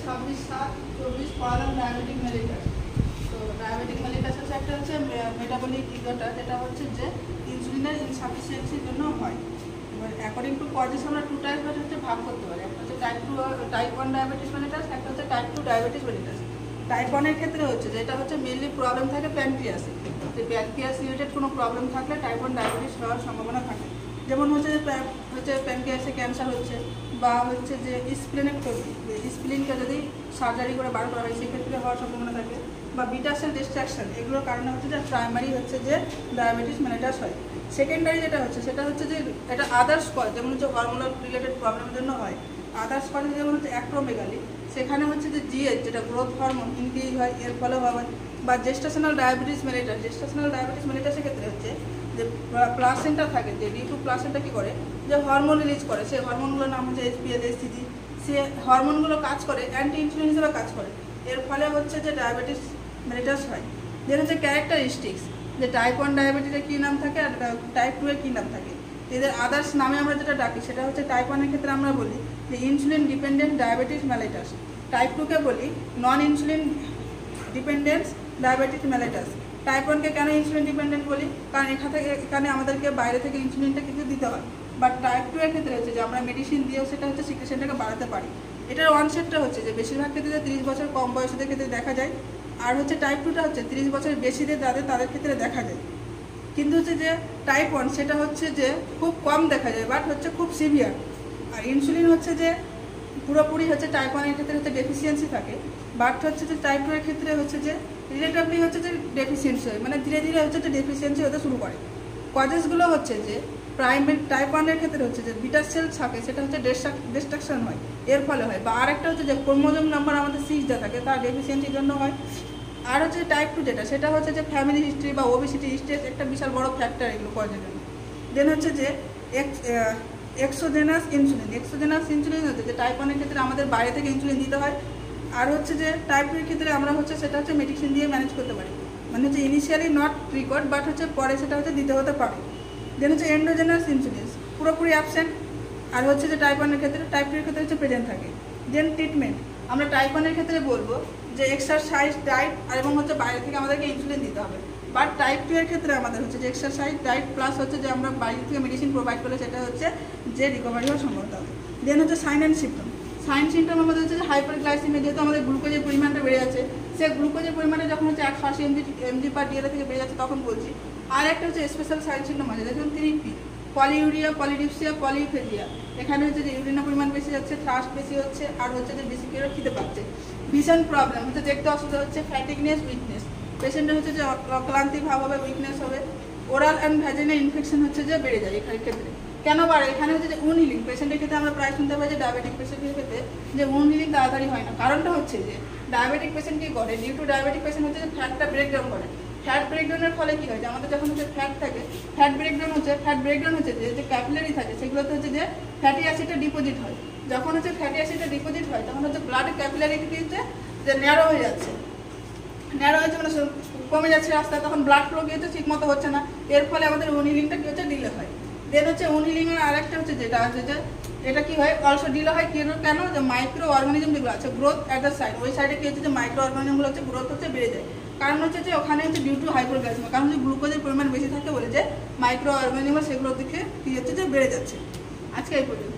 26/7/24 পড়ালাম diabetic mellitus. তো diabetic mellitus হচ্ছে একটা হচ্ছে মেটাবলিক ইগোটা, যেটা হচ্ছে যে ইনসুলিনের ইনসাফিসিয়েন্সির জন্য হয়। এবার অ্যাকর্ডিং টু কজেস আমরা 2 টাইপস হচ্ছে ভাগ করতে পারি। একটা হচ্ছে টাইপ 1 ডায়াবেটিস মেলিটাস, একটা হচ্ছে টাইপ 2 ডায়াবেটিস মেলিটাস। টাইপ 1 এর ক্ষেত্রে হচ্ছে যে এটা হচ্ছে মেইনলি প্রবলেম থাকে প্যানক্রিয়াসে। যে প্যানক্রিয়াস রিলেটেড কোনো প্রবলেম থাকলে টাইপ 1 ডায়াবেটিস হওয়ার সম্ভাবনা থাকে। যেমন হচ্ছে প্যানক্রিয়াসে ক্যান্সার হচ্ছে, বা হচ্ছে যে স্প্লেনেক্টমি, স্প্লিনকে যদি সার্জারি করে বার করা হয় সেক্ষেত্রে হওয়ার সম্ভাবনা থাকে, বা বিটা সেল ডিস্ট্রাকশন, এগুলোর কারণে হচ্ছে যে প্রাইমারি হচ্ছে যে ডায়াবেটিস মেলিটাস হয়। সেকেন্ডারি যেটা হচ্ছে সেটা হচ্ছে যে এটা আদার্স কজ, যেমন হচ্ছে হরমোনাল রিলেটেড প্রবলেমের জন্য হয়। আদার্স কজ যেমন হচ্ছে অ্যাক্রোমেগালি, সেখানে হচ্ছে যে জিএইচ যেটা গ্রোথ হরমোন ইনক্রিজ হয়, এর ফলে হয়। বা gestational diabetes mellitus, gestational diabetes মেলিটাসের ক্ষেত্রে হচ্ছে যে প্লাসেন্টা থাকে, যে ডি2 প্লাসেন্টা কী করে, যে হরমোন রিলিজ করে, সেই হরমোনগুলোর নাম হচ্ছে HPL HCG। সে হরমোনগুলো কাজ করে অ্যান্টি ইনসুলিন হিসেবে কাজ করে, এর ফলে হচ্ছে যে ডায়াবেটিস মেলিটাস হয়। যেটা হচ্ছে ক্যারেক্টারিস্টিক্স, যে টাইপ 1 ডায়াবেটিসের কী নাম থাকে আর টাইপ 2 এর কী নাম থাকে। এদের আদার্স নামে আমরা যেটা ডাকি সেটা হচ্ছে টাইপ 1 এর ক্ষেত্রে আমরা বলি যে insulin dependent diabetes mellitus, type 2-কে বলি non insulin dependence diabetes mellitus. Type 1-কে কেন ইনসুলিন ডিপেন্ডেন্ট বলি, কারণ এখানে আমাদেরকে বাইরে থেকে ইনসুলিনটা কিছু দিতে হয়। বাট টাইপ 2 এর ক্ষেত্রে হচ্ছে যে আমরা মেডিসিন দিয়েও সেটা হচ্ছে সিক্রেশনটাকে বাড়াতে পারি। এটার ওয়ানসেটটা হচ্ছে যে বেশিরভাগ ক্ষেত্রে 30 বছর কম বয়সীদের ক্ষেত্রে দেখা যায়, আর হচ্ছে টাইপ 2টা হচ্ছে 30 বছর বেশিদের তাদের ক্ষেত্রে দেখা যায়। কিন্তু হচ্ছে যে টাইপ 1 সেটা হচ্ছে যে খুব কম দেখা যায়, বাট হচ্ছে খুব সিভিয়ার। আর ইনসুলিন হচ্ছে যে পুরোপুরি হচ্ছে টাইপ 1 এর ক্ষেত্রে হচ্ছে ডেফিসিয়েন্সি থাকে, বাট হচ্ছে যে টাইপ 2 এর ক্ষেত্রে হচ্ছে যে রিলেটিভলি হচ্ছে যে ডেফিসিয়েন্সি হয়, মানে ধীরে ধীরে হচ্ছে যে ডেফিসিয়েন্সি হতে শুরু করে। কজেসগুলো হচ্ছে যে প্রাইমারি টাইপ 1 এর ক্ষেত্রে হচ্ছে যে বিটা সেল থাকে, সেটা হচ্ছে ডিস্ট্রাকশন হয়, এর ফলে হয়। বা আরেকটা হচ্ছে যে ক্রোমোজোম নাম্বার আমাদের 6 যা থাকে তার ডেফিসিয়েন্সির জন্য হয়। আর হচ্ছে টাইপ 2 যেটা, সেটা হচ্ছে যে ফ্যামিলি হিস্ট্রি বা ওবেসিটি স্টেজ একটা বিশাল বড় ফ্যাক্টর এগুলো কজের জন্য। দেন হচ্ছে যে এক্সোজেনাস ইনসুলিন হচ্ছে যে টাইপ 1 এর ক্ষেত্রে আমাদের বাইরে থেকে ইনসুলিন দিতে হয়। আর হচ্ছে যে টাইপ 2 এর ক্ষেত্রে আমরা হচ্ছে সেটা হচ্ছে মেডিসিন দিয়ে ম্যানেজ করতে পারি, মানে হচ্ছে ইনিশিয়ালি নট ট্রিগার্ড, বাট হচ্ছে পরে সেটা হচ্ছে দিতে হতে পারে। দেন হচ্ছে এন্ডোজেনাস ইনসুলিন পুরোপুরি অ্যাবসেন্ট, আর হচ্ছে যে টাইপ 1 এর ক্ষেত্রে, টাইপ 2 এর ক্ষেত্রে হচ্ছে প্রেজেন্ট থাকে। দেন ট্রিটমেন্ট আমরা টাইপ 1 এর ক্ষেত্রে বলবো যে এক্সারসাইজ, ডায়েট আর এবং হচ্ছে বাইরে থেকে আমাদেরকে ইনসুলিন দিতে হবে। বাট টাইপ 2 এর ক্ষেত্রে আমাদের হচ্ছে যে এক্সারসাইজ, ডায়েট প্লাস হচ্ছে যে আমরা বাইরে থেকে মেডিসিন প্রোভাইড করলে সেটা হচ্ছে যে রিকভারি হওয়ার সম্ভাবনা হবে। দেন হচ্ছে সাইন অ্যান্ড সিমটম আমাদের হচ্ছে যে হাইপারগ্লাইসেমিয়া, যেহেতু আমাদের গ্লুকোজের পরিমাণটা বেড়ে যাচ্ছে, সে গ্লুকোজের পরিমাণটা যখন হচ্ছে 180 mg/dl থেকে বেড়ে যাচ্ছে তখন বলছি। আর একটা হচ্ছে স্পেশাল সাইন সিমটম আছে, দেখুন 3P, পলিউরিয়া, পলিডিপসিয়া, পলিফেজিয়া। এখানে হচ্ছে যে ইউরিনের পরিমাণ বেশি যাচ্ছে, থ্রাস্ট বেশি হচ্ছে, আর হচ্ছে যে বেশি করে খিদে পাচ্ছে। ভীষণ প্রবলেম হচ্ছে, দেখতে অসুবিধা হচ্ছে, ফ্যাটিকনেস, উইকনেস, পেশেন্টের হচ্ছে যে ক্লান্তি ভাব হবে, উইকনেস হবে। ওরাল অ্যান্ড ভ্যাজিনাল ইনফেকশন হচ্ছে যে বেড়ে যায় এখানে ক্ষেত্রে। কেন বাড়ে? এখানে হচ্ছে যে উন হিলিং পেশেন্টের ক্ষেত্রে আমরা প্রায় শুনতে পাই যে ডায়াবেটিক পেশেন্টের ক্ষেত্রে যে উন হিলিং তাড়াতাড়ি হয় না। কারণটা হচ্ছে যে ডায়াবেটিক পেশেন্ট কী করে, ডিউ টু ডায়াবেটিক পেশেন্ট হচ্ছে যে ফ্যাটটা ব্রেকডাউন করে। ফ্যাট ব্রেকডাউনের ফলে কী হয়, যে আমাদের যখন হচ্ছে ফ্যাট থাকে, ফ্যাট ব্রেকডাউন হচ্ছে যে ক্যাপিলারি থাকে সেগুলোতে হচ্ছে যে ফ্যাটি অ্যাসিডটা ডিপোজিট হয়। যখন হচ্ছে ফ্যাটি অ্যাসিডটা ডিপোজিট হয় তখন হচ্ছে ব্লাড ক্যাপিলারি হচ্ছে যে ন্যারো হয়ে যাচ্ছে, মানে কমে যাচ্ছে রাস্তা, তখন ব্লাড ফ্লো কি হচ্ছে ঠিক মতো হচ্ছে না, এর ফলে আমাদের উন হিলিংটা কী হচ্ছে ডিলে হয়। দেন হচ্ছে উন হিলিংয়ের আরেকটা হচ্ছে যেটা আছে যে এটা কি হয়, অলসো ডিলে হয় কেন, যে মাইক্রো অর্গানিজম যেগুলো আছে গ্রোথ অ্যাট দ্য সাইড, ওই সাইডে কি হচ্ছে যে মাইক্রো অর্গানিজমগুলো হচ্ছে গ্রোথ হচ্ছে বেড়ে যায়। কারণ হচ্ছে যে ওখানে হচ্ছে ডিউ টু হাইপারগ্লাইসেমিয়া, কারণ হচ্ছে গ্লুকোজের পরিমাণ বেশি থাকে বলে যে মাইক্রো অর্গানিজম সেগুলোর দিকে কি হচ্ছে যে বেড়ে যাচ্ছে। আজকে এই পর্যন্ত।